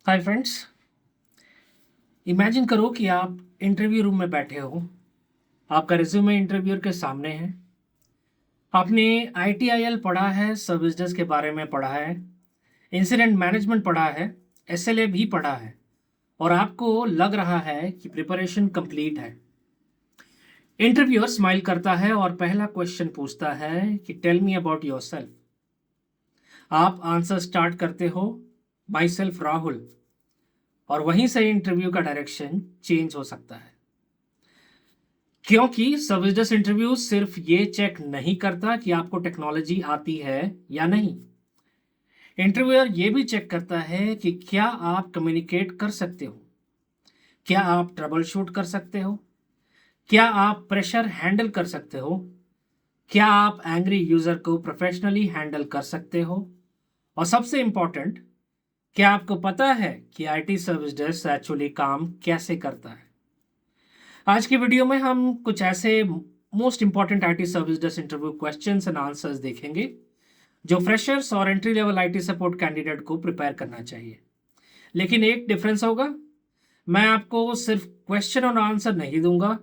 Hi friends. Imagine करो कि आप इंटरव्यू रूम में बैठे हो। आपका रिज्यूमे इंटरव्यूअर के सामने है। आपने आईटीआईएल पढ़ा है, सर्विस डेस्क के बारे में पढ़ा है, इंसिडेंट मैनेजमेंट पढ़ा है, एसएलए भी पढ़ा है और आपको लग रहा है कि प्रिपरेशन कंप्लीट है। इंटरव्यूअर स्माइल करता है और पहला क्वेश्चन पूछता है कि टेल मी अबाउट योरसेल्फ। आप आंसर स्टार्ट करते हो, माई सेल्फ राहुल, और वहीं से इंटरव्यू का डायरेक्शन चेंज हो सकता है। क्योंकि सर्विस डेस्क इंटरव्यू सिर्फ ये चेक नहीं करता कि आपको टेक्नोलॉजी आती है या नहीं। इंटरव्यूअर ये भी चेक करता है कि क्या आप कम्युनिकेट कर सकते हो, क्या आप ट्रबल शूट कर सकते हो, क्या आप प्रेशर हैंडल कर सकते हो, क्या आप एंग्री यूजर को प्रोफेशनली हैंडल कर सकते हो, और सबसे इंपॉर्टेंट, क्या आपको पता है कि आईटी सर्विस डेस्क एक्चुअली काम कैसे करता है। आज की वीडियो में हम कुछ ऐसे most important IT service desk interview questions and answers देखेंगे जो फ्रेशर्स और entry level IT support candidate को प्रिपेयर करना चाहिए। लेकिन एक डिफरेंस होगा, मैं आपको सिर्फ क्वेश्चन और आंसर नहीं दूंगा।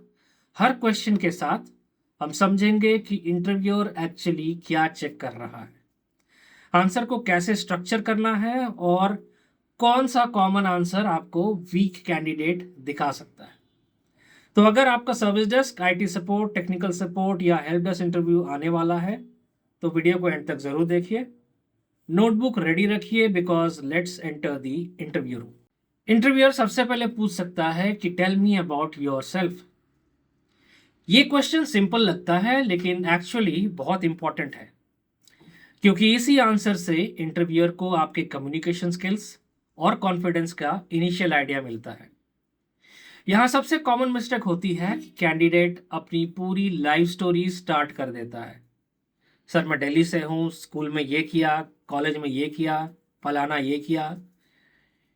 हर क्वेश्चन के साथ हम समझेंगे कि इंटरव्यूअर एक्चुअली क्या चेक कर रहा है, आंसर को कैसे स्ट्रक्चर करना है और कौन सा कॉमन आंसर आपको वीक कैंडिडेट दिखा सकता है। तो अगर आपका service desk, IT support, technical support या हेल्प डेस्क इंटरव्यू आने वाला है तो वीडियो को एंड तक जरूर देखिए। नोटबुक रेडी रखिए because let's enter the interview room. Interviewer सबसे पहले पूछ सकता है कि tell me about yourself. ये क्वेश्चन सिंपल लगता है लेकिन एक्चुअली बहुत इंपॉर्टेंट है, क्योंकि इसी आंसर से इंटरव्यूअर को आपके कम्युनिकेशन स्किल्स और कॉन्फिडेंस का इनिशियल आइडिया मिलता है। यहाँ सबसे कॉमन मिस्टेक होती है कि कैंडिडेट अपनी पूरी लाइफ स्टोरी स्टार्ट कर देता है। सर, मैं दिल्ली से हूँ, स्कूल में ये किया, कॉलेज में ये किया, फलाना ये किया।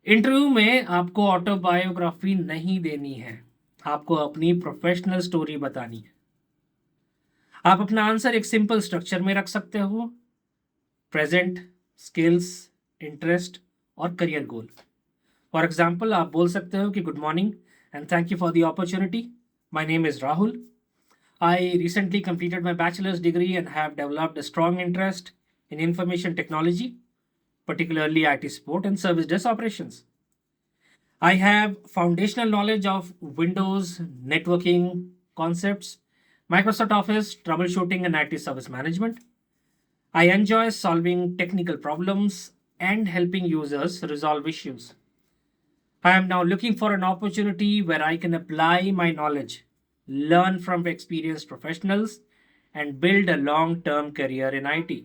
इंटरव्यू में आपको ऑटोबायोग्राफी नहीं देनी है, आपको अपनी प्रोफेशनल स्टोरी बतानी है। आप अपना आंसर एक सिंपल स्ट्रक्चर में रख सकते हो: प्रेजेंट, स्किल्स, इंटरेस्ट और करियर गोल। फॉर एग्जाम्पल, आप बोल सकते हो कि good morning and thank you for the opportunity. My name is Rahul. I recently completed my bachelor's degree and have developed a strong interest in information technology, particularly IT support and service desk operations. I have foundational knowledge of Windows, networking concepts, Microsoft Office, troubleshooting, and IT service management. I enjoy solving technical problems and helping users resolve issues. I am now looking for an opportunity where I can apply my knowledge, learn from experienced professionals, and build a long term career in IT.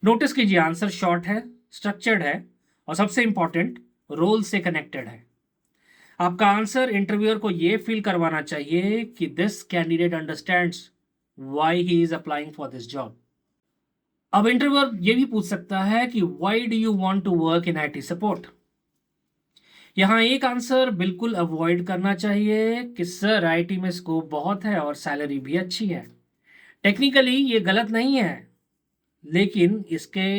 Notice कीजिए, answer short है, structured है और सबसे important, role से connected है। आपका answer interviewer को यह फील करवाना चाहिए कि this candidate understands why he is applying for this job. अब इंटरव्यूअर यह भी पूछ सकता है कि why do you want to work in IT support. यहां एक आंसर बिल्कुल अवॉइड करना चाहिए कि सर, आईटी में स्कोप बहुत है और सैलरी भी अच्छी है। टेक्निकली ये गलत नहीं है, लेकिन इसके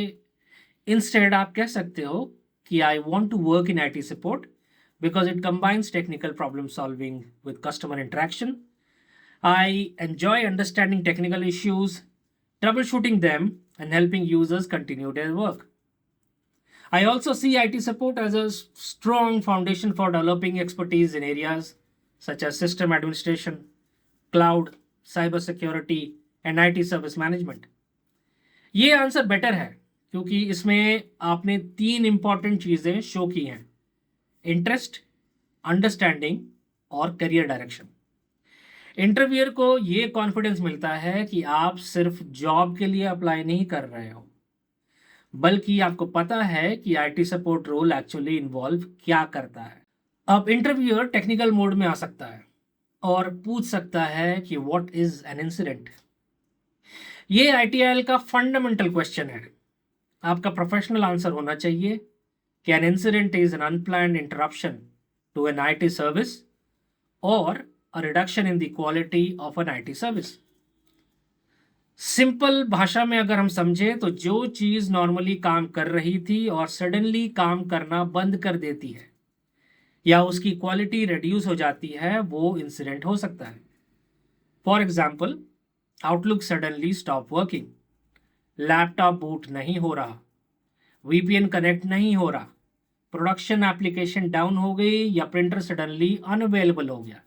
इंस्टेड आप कह सकते हो कि I want to work in IT support because it combines technical problem solving with customer interaction. I enjoy understanding technical issues, troubleshooting them and helping users continue their work. I also see IT support as a strong foundation for developing expertise in areas such as system administration, cloud, cybersecurity, and IT service management. ये answer better है क्योंकि इसमें आपने तीन important चीजें show की हैं: interest, understanding और करियर डायरेक्शन. इंटरव्यूअर को ये कॉन्फिडेंस मिलता है कि आप सिर्फ जॉब के लिए अप्लाई नहीं कर रहे हो, बल्कि आपको पता है कि IT support role actually involve क्या करता है. अब इंटरव्यूअर टेक्निकल मोड में आ सकता है और पूछ सकता है कि व्हाट इज एन इंसिडेंट. ये आईटीआईएल का फंडामेंटल क्वेश्चन है. आपका प्रोफेशनल आंसर होना चाहिए कि an incident is an unplanned interruption to an IT service और a reduction in the quality of an IT service. Simple भाषा में अगर हम समझे तो जो चीज नॉर्मली काम कर रही थी और सडनली काम करना बंद कर देती है या उसकी क्वालिटी रिड्यूस हो जाती है, वो इंसिडेंट हो सकता है। For example, outlook suddenly stop working, laptop boot नहीं हो रहा, वीपीएन कनेक्ट नहीं हो रहा, प्रोडक्शन एप्लीकेशन डाउन हो गई या प्रिंटर सडनली अनअवेलेबल हो गया।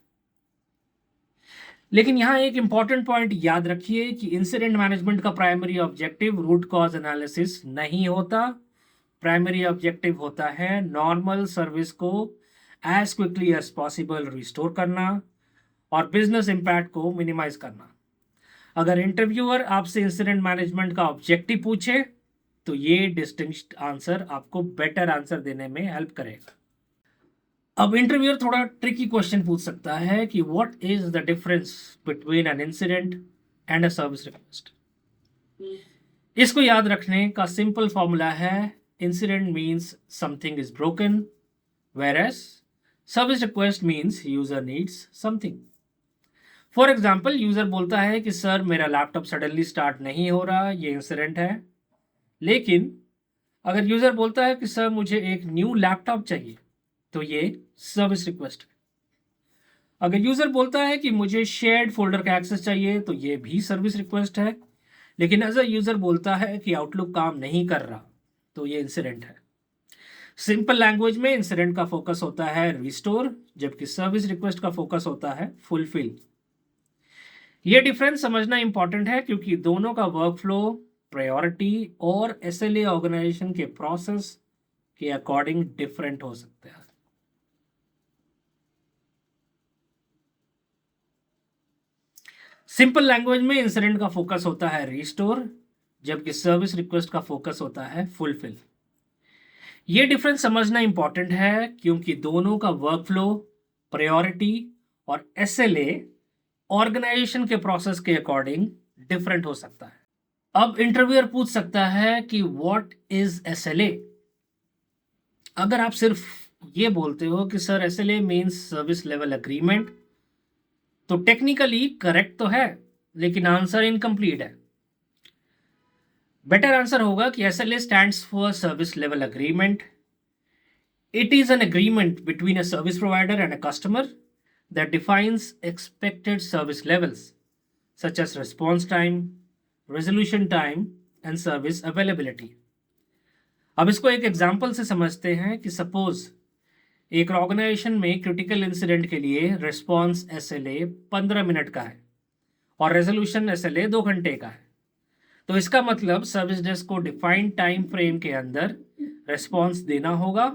लेकिन यहां एक इंपॉर्टेंट पॉइंट याद रखिए कि इंसिडेंट मैनेजमेंट का primary objective root cause analysis नहीं होता। प्राइमरी ऑब्जेक्टिव होता है नॉर्मल सर्विस को as quickly as possible restore करना और बिजनेस इंपैक्ट को मिनिमाइज करना। अगर इंटरव्यूअर आपसे इंसिडेंट मैनेजमेंट का ऑब्जेक्टिव पूछे तो ये डिस्टिंक्ट आंसर आपको बेटर आंसर देने में हेल्प करेगा। अब इंटरव्यूअर थोड़ा ट्रिकी क्वेश्चन पूछ सकता है कि what is the difference between an incident and a service request. इसको याद रखने का सिंपल फॉर्मूला है incident means something is broken, whereas service request means user needs something. For example, user बोलता है कि सर मेरा लैपटॉप सडनली स्टार्ट नहीं हो रहा, ये इंसिडेंट है। लेकिन अगर यूजर बोलता है कि सर मुझे एक न्यू लैपटॉप चाहिए, तो ये सर्विस रिक्वेस्ट है। अगर यूजर बोलता है कि मुझे शेयर्ड फोल्डर का एक्सेस चाहिए, तो ये भी सर्विस रिक्वेस्ट है। लेकिन अगर यूजर बोलता है कि आउटलुक काम नहीं कर रहा, तो ये इंसिडेंट है। सिंपल लैंग्वेज में इंसिडेंट का फोकस होता है रिस्टोर, जबकि सर्विस रिक्वेस्ट का फोकस होता है फुलफिल। ये डिफरेंस समझना इंपॉर्टेंट है क्योंकि दोनों का वर्क फ्लो, प्रायोरिटी और एसएलए ऑर्गेनाइजेशन के प्रोसेस के अकॉर्डिंग डिफरेंट हो सकते हैं। सिंपल लैंग्वेज में इंसिडेंट का फोकस होता है रिस्टोर, जबकि सर्विस रिक्वेस्ट का फोकस होता है फुलफिल। ये डिफरेंस समझना इंपॉर्टेंट है क्योंकि दोनों का वर्क फ्लो, प्रायोरिटी और एसएलए ऑर्गेनाइजेशन के प्रोसेस के अकॉर्डिंग डिफरेंट हो सकता है। अब इंटरव्यूअर पूछ सकता है कि व्हाट इज एसएलए। अगर आप सिर्फ ये बोलते हो कि sir SLA means service level agreement, तो टेक्निकली करेक्ट तो है, लेकिन आंसर इनकम्प्लीट है। बेटर आंसर होगा कि SLA stands for Service Level Agreement. It is an agreement between a service provider and a customer that defines expected service levels, such as response time, resolution time, and service availability. अब इसको एक example से समझते हैं कि suppose एक organisation में critical incident के लिए रिस्पॉन्स SLA 15 मिनट का है और रेजोल्यूशन SLA 2 घंटे का है। तो इसका मतलब सर्विस डेस्क को डिफाइंड टाइम फ्रेम के अंदर रिस्पॉन्स देना होगा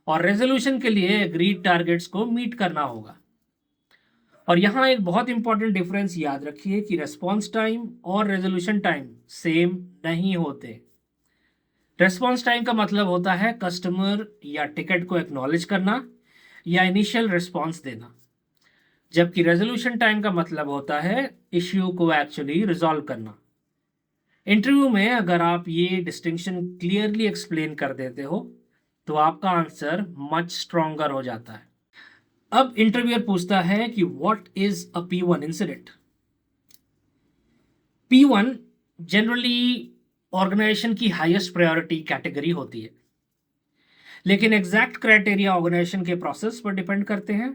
और रेजोल्यूशन के लिए एग्रीड टारगेट्स को मीट करना होगा। और यहाँ एक बहुत इंपॉर्टेंट डिफरेंस याद रखिए कि रिस्पॉन्स टाइम और रेजोल्यूशन टाइम सेम नहीं होते। रिस्पॉन्स टाइम का मतलब होता है कस्टमर या टिकट को एक्नॉलेज करना या इनिशियल रिस्पॉन्स देना, जबकि रेजोल्यूशन टाइम का मतलब होता है इश्यू को एक्चुअली रिजॉल्व करना। इंटरव्यू में अगर आप ये डिस्टिंक्शन क्लियरली एक्सप्लेन कर देते हो तो आपका आंसर मच स्ट्रॉन्गर हो जाता है। अब इंटरव्यूअर पूछता है कि what is a P1 incident. P1 generally organization की हाईएस्ट प्रायोरिटी कैटेगरी होती है, लेकिन एग्जैक्ट क्राइटेरिया ऑर्गेनाइजेशन के प्रोसेस पर डिपेंड करते हैं।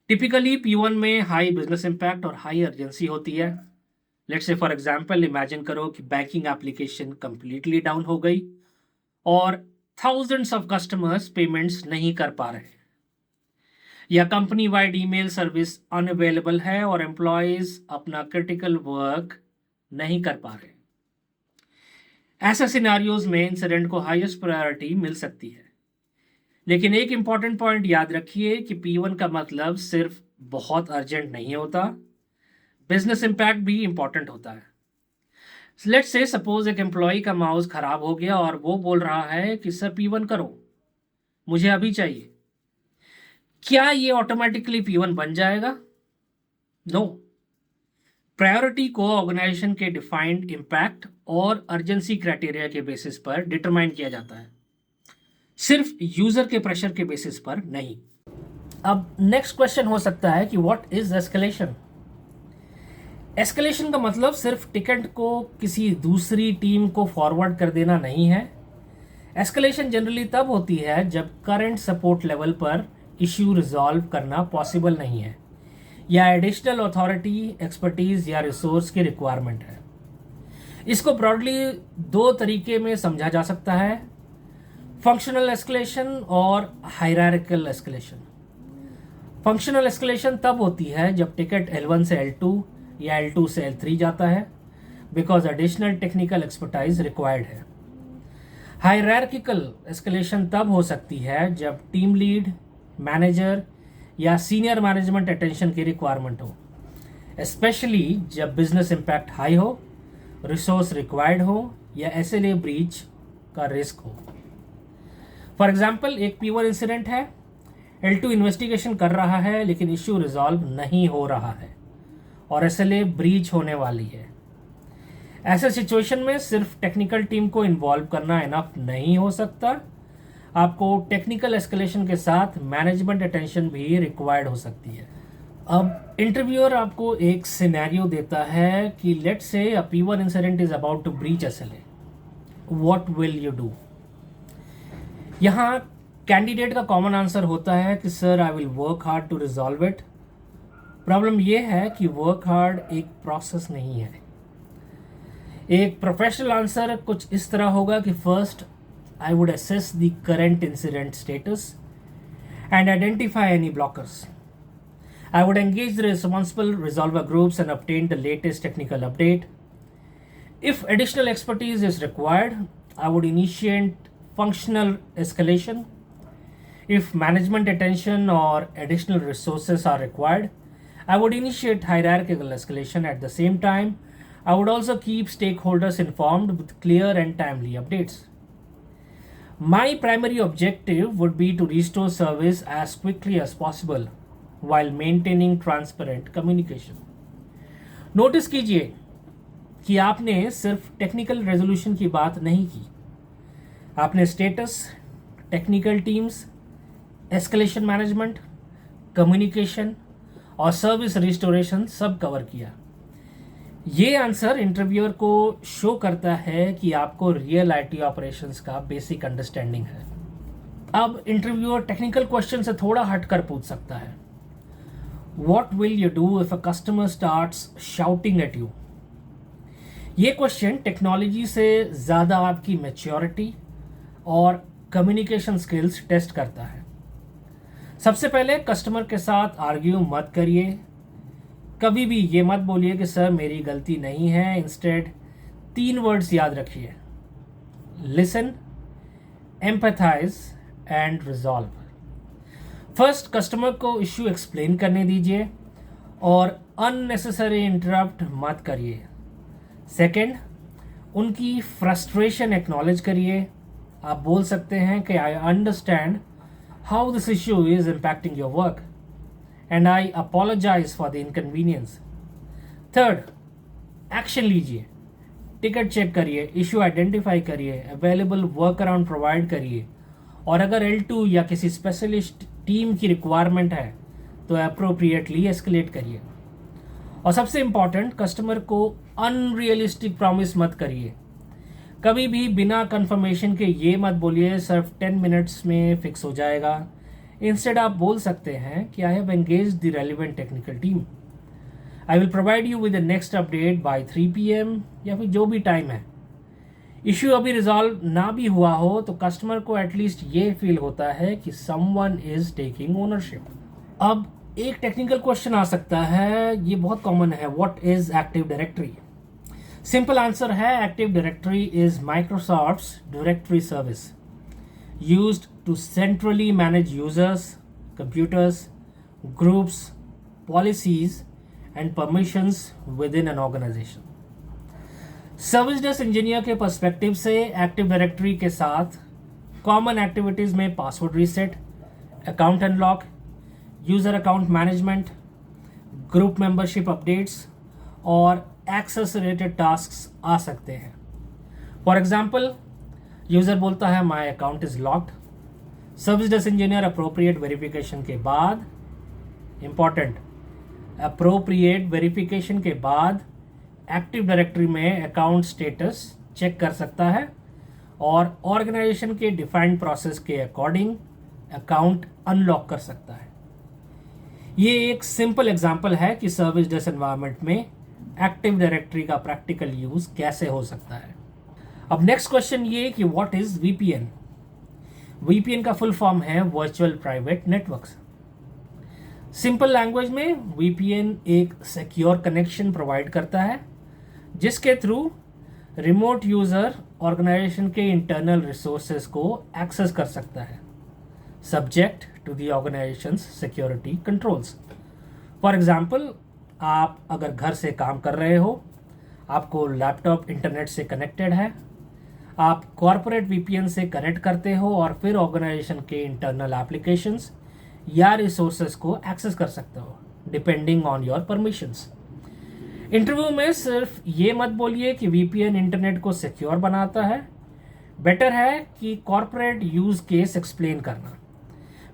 टिपिकली P1 में हाई बिजनेस इंपैक्ट और हाई अर्जेंसी होती है। Let's say for example imagine करो कि बैंकिंग एप्लीकेशन कंप्लीटली डाउन हो गई और थाउजेंड्स ऑफ कस्टमर्स पेमेंट्स नहीं कर पा रहे, या company wide email service unavailable है और एम्प्लॉयज अपना क्रिटिकल वर्क नहीं कर पा रहे। ऐसे सिनेरियोज में इंसिडेंट को हाईएस्ट प्रायोरिटी मिल सकती है। लेकिन एक इंपॉर्टेंट पॉइंट याद रखिए कि P1 का मतलब सिर्फ बहुत अर्जेंट नहीं होता, बिजनेस इंपैक्ट भी इंपॉर्टेंट होता है। लेट्स से सपोज एक एम्प्लॉय का माउस खराब हो गया और वो बोल रहा है कि सर P1 करो, मुझे अभी चाहिए। क्या ये ऑटोमेटिकली P1 बन जाएगा? नो। प्रायोरिटी को ऑर्गेनाइजेशन के डिफाइंड इंपैक्ट और अर्जेंसी क्राइटेरिया के बेसिस पर डिटरमाइन किया जाता है, सिर्फ यूजर के प्रेशर के बेसिस पर नहीं। अब नेक्स्ट क्वेश्चन हो सकता है कि व्हाट इज एस्केलेशन। एस्केलेशन का मतलब सिर्फ टिकट को किसी दूसरी टीम को फॉरवर्ड कर देना नहीं है। एस्केलेशन जनरली तब होती है जब करंट सपोर्ट लेवल पर इश्यू रिजॉल्व करना पॉसिबल नहीं है या एडिशनल अथॉरिटी, एक्सपर्टीज या रिसोर्स की रिक्वायरमेंट है। इसको ब्रॉडली दो तरीके में समझा जा सकता है, फंक्शनल एस्केलेशन और हायरार्किकल एस्केलेशन। फंक्शनल एस्केलेशन तब होती है जब टिकट L1 से L2 या L2 से L3 जाता है because additional technical expertise required है। हायरार्किकल एस्केलेशन तब हो सकती है जब टीम लीड, मैनेजर या सीनियर मैनेजमेंट अटेंशन की रिक्वायरमेंट हो, स्पेशली जब बिजनेस इम्पैक्ट हाई हो, रिसोर्स रिक्वायर्ड हो या SLA ब्रीच का रिस्क हो। फॉर एग्जाम्पल, एक P1 इंसिडेंट है, L2 इन्वेस्टिगेशन कर रहा है लेकिन इश्यू रिजॉल्व नहीं हो रहा है और SLA ब्रीच होने वाली है। ऐसे सिचुएशन में सिर्फ टेक्निकल टीम को इन्वॉल्व करना इनफ नहीं हो सकता, आपको टेक्निकल एस्केलेशन के साथ मैनेजमेंट अटेंशन भी रिक्वायर्ड हो सकती है। अब इंटरव्यूअर आपको एक सिनेरियो देता है कि let's say a P1 incident is about to breach SLA, what will you do. यहाँ कैंडिडेट का कॉमन आंसर होता है कि sir I will work hard to resolve it. Problem यह है कि वर्क हार्ड एक प्रोसेस नहीं है। एक प्रोफेशनल आंसर कुछ इस तरह होगा कि first I would assess the current incident status and identify any blockers. I would engage the responsible resolver groups and obtain the latest technical update. If additional expertise is required, I would initiate functional escalation. If management attention or additional resources are required, I would initiate hierarchical escalation. At the same time, I would also keep stakeholders informed with clear and timely updates. My primary objective would be to restore service as quickly as possible while maintaining transparent communication. Notice कीजिए कि आपने सिर्फ technical resolution की बात नहीं की, आपने status, technical teams, escalation management, communication और सर्विस रिस्टोरेशन सब कवर किया। ये आंसर इंटरव्यूअर को शो करता है कि आपको रियल IT ऑपरेशंस का बेसिक अंडरस्टैंडिंग है। अब इंटरव्यूअर टेक्निकल क्वेश्चन से थोड़ा हटकर पूछ सकता है, What will you do if a customer starts shouting at you? ये क्वेश्चन टेक्नोलॉजी से ज़्यादा आपकी मैच्योरिटी और कम्युनिकेशन स्किल्स टेस्ट करता है। सबसे पहले कस्टमर के साथ आर्ग्यू मत करिए। कभी भी ये मत बोलिए कि सर मेरी गलती नहीं है। इंस्टेड 3 वर्ड्स याद रखिए, listen, empathise and resolve. First, customer को इश्यू एक्सप्लेन करने दीजिए और अननेसेसरी इंटरप्ट मत करिए। सेकंड, उनकी फ्रस्ट्रेशन एक्नॉलेज करिए। आप बोल सकते हैं कि I understand how this issue is impacting your work and I apologize for the inconvenience. Third, action लीजिए, टिकट चेक करिए, इश्यू आइडेंटिफाई करिए, अवेलेबल वर्क अराउंड प्रोवाइड करिए और अगर L2 या किसी स्पेशलिस्ट टीम की रिक्वायरमेंट है तो अप्रोप्रिएटली एस्केलेट करिए। और सबसे इम्पॉर्टेंट, कस्टमर को अनरियलिस्टिक प्रॉमिस मत करिए। कभी भी बिना कंफर्मेशन के ये मत बोलिए सिर्फ 10 मिनट्स में फिक्स हो जाएगा। इंस्टेड आप बोल सकते हैं कि I have engage the relevant technical team, I will provide you with the next update bye 3 PM या फिर जो भी टाइम है। इश्यू अभी रिजॉल्व ना भी हुआ हो तो कस्टमर को एटलीस्ट ये फील होता है कि समवन इज टेकिंग ओनरशिप। अब एक टेक्निकल क्वेश्चन आ सकता है, ये बहुत कॉमन है, what is active directory? Simple answer है, active directory is Microsoft's directory service used to centrally manage users, computers, groups, policies and permissions within an organisation. Service desk engineer के perspective से active directory के साथ common activities में password reset, account unlock, user account management, group membership updates और access related tasks आ सकते हैं। For example, user बोलता है my account is locked, service desk engineer appropriate verification के बाद, इंपॉर्टेंट, अप्रोप्रिएट वेरिफिकेशन के बाद एक्टिव डायरेक्टरी में अकाउंट स्टेटस चेक कर सकता है और ऑर्गेनाइजेशन के डिफाइंड प्रोसेस के अकॉर्डिंग अकाउंट अनलॉक कर सकता है। ये एक सिंपल एग्जांपल है कि सर्विस डेस्क एनवायरनमेंट में एक्टिव डायरेक्टरी का प्रैक्टिकल यूज कैसे हो सकता है। अब नेक्स्ट क्वेश्चन ये कि व्हाट इज वीपीएन। वीपीएन का फुल फॉर्म है virtual private networks. Simple language में वीपीएन एक सिक्योर कनेक्शन प्रोवाइड करता है जिसके थ्रू रिमोट यूजर ऑर्गेनाइजेशन के इंटरनल रिसोर्सेज को एक्सेस कर सकता है subject to the organization's security controls. For example, आप अगर घर से काम कर रहे हो, आपको लैपटॉप इंटरनेट से कनेक्टेड है, आप कॉर्पोरेट वीपीएन से कनेक्ट करते हो और फिर ऑर्गेनाइजेशन के इंटरनल एप्लीकेशंस या रिसोर्सेज को एक्सेस कर सकते हो depending on your permissions. Interview में सिर्फ ये मत बोलिए कि वीपीएन इंटरनेट को सिक्योर बनाता है, बेटर है कि कॉर्पोरेट यूज केस एक्सप्लेन करना।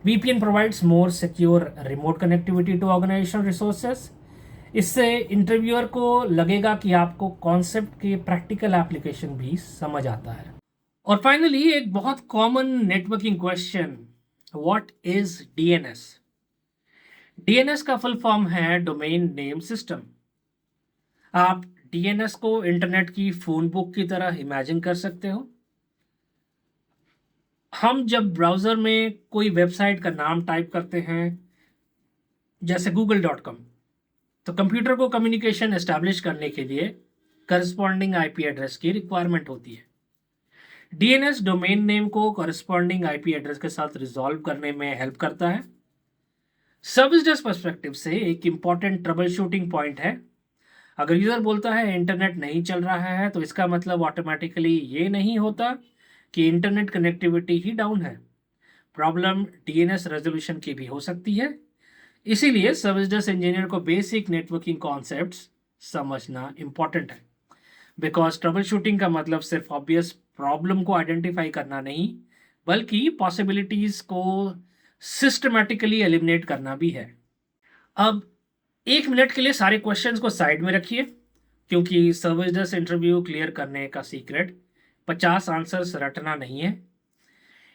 VPN provides more secure remote connectivity to organizational resources। इससे इंटरव्यूअर को लगेगा कि आपको कॉन्सेप्ट के प्रैक्टिकल एप्लीकेशन भी समझ आता है। और फाइनली एक बहुत common networking question, what is DNS। DNS का फुल फॉर्म है डोमेन नेम सिस्टम। आप DNS को इंटरनेट की फोन बुक की तरह इमेजिन कर सकते हो। हम जब ब्राउज़र में कोई वेबसाइट का नाम टाइप करते हैं जैसे google.com, तो कंप्यूटर को कम्युनिकेशन एस्टैब्लिश करने के लिए करस्पॉन्डिंग IP एड्रेस की रिक्वायरमेंट होती है। DNS डोमेन नेम को करस्पॉन्डिंग IP एड्रेस के साथ रिजॉल्व करने में हेल्प करता है। सर्विस डेस्क पर्सपेक्टिव से एक इंपॉर्टेंट ट्रबल शूटिंग पॉइंट है। अगर यूजर बोलता है इंटरनेट नहीं चल रहा है तो इसका मतलब ऑटोमेटिकली ये नहीं होता कि इंटरनेट कनेक्टिविटी ही डाउन है। प्रॉब्लम DNS रेजोल्यूशन की भी हो सकती है। इसीलिए सर्विस डेस्क इंजीनियर को बेसिक नेटवर्किंग कॉन्सेप्ट्स समझना इंपॉर्टेंट है, बिकॉज ट्रबल शूटिंग का मतलब सिर्फ ऑब्वियस प्रॉब्लम को आइडेंटिफाई करना नहीं, बल्कि पॉसिबिलिटीज को सिस्टमैटिकली एलिमिनेट करना भी है। अब 1 मिनट के लिए सारे क्वेश्चंस को साइड में रखिए, क्योंकि सर्विस डेस्क इंटरव्यू क्लियर करने का सीक्रेट 50 आंसर्स रटना नहीं है।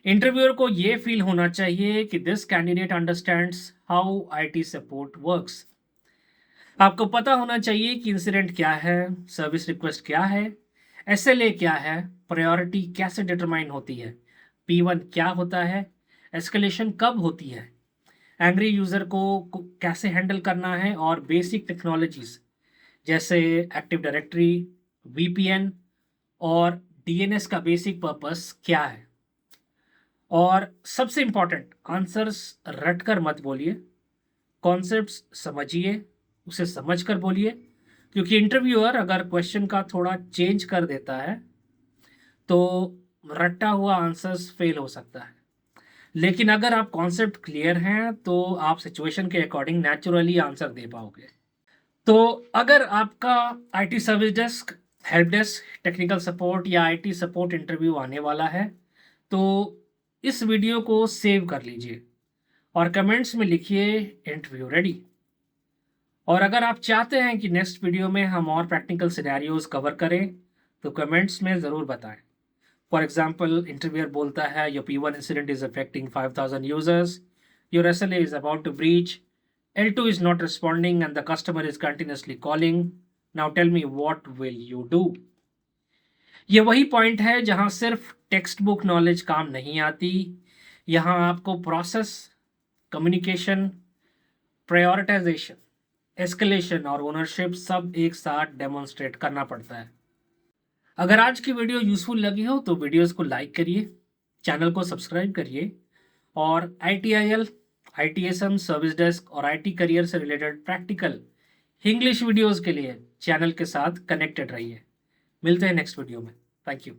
इंटरव्यूअर को ये फील होना चाहिए कि this candidate understands how IT support works. आपको पता होना चाहिए कि इंसिडेंट क्या है, सर्विस रिक्वेस्ट क्या है, SLA क्या है, प्रायोरिटी कैसे डिटरमाइन होती है, P1 क्या होता है, एस्केलेशन कब होती है, एंग्री यूजर को कैसे हैंडल करना है, और बेसिक टेक्नोलॉजीज जैसे एक्टिव डायरेक्टरी, VPN और DNS का बेसिक पर्पस क्या है। और सबसे इंपॉर्टेंट, आंसर्स रट कर मत बोलिए, कॉन्सेप्ट्स समझिए, उसे समझ कर बोलिए, क्योंकि इंटरव्यूअर अगर क्वेश्चन का थोड़ा चेंज कर देता है तो रट्टा हुआ आंसर्स फेल हो सकता है। लेकिन अगर आप कॉन्सेप्ट क्लियर हैं तो आप सिचुएशन के अकॉर्डिंग नेचुरली आंसर दे पाओगे। तो अगर आपका IT service desk, help desk, technical support या IT सपोर्ट इंटरव्यू आने वाला है तो इस वीडियो को सेव कर लीजिए और कमेंट्स में लिखिए इंटरव्यू रेडी। और अगर आप चाहते हैं कि नेक्स्ट वीडियो में हम और प्रैक्टिकल सिनेरियोज कवर करें तो कमेंट्स में ज़रूर बताएं। फॉर एग्जाम्पल, इंटरव्यूअर बोलता है your P1 incident is affecting 5000 users, your SLA is about to breach, L2 is not responding and the customer is continuously calling. Now tell me what will you do? ये वही point है जहां सिर्फ text book knowledge काम नहीं आती। यहाँ आपको प्रोसेस, कम्युनिकेशन, प्रायोरिटाइजेशन, एस्केलेशन और ओनरशिप सब एक साथ डेमोन्स्ट्रेट करना पड़ता है। अगर आज की वीडियो यूजफुल लगी हो तो वीडियोस को लाइक करिए, चैनल को सब्सक्राइब करिए और ITIL, ITSM, सर्विस डेस्क और IT करियर से रिलेटेड प्रैक्टिकल इंग्लिश वीडियोस के लिए चैनल के साथ कनेक्टेड रहिए। मिलते हैं नेक्स्ट वीडियो में। Thank you.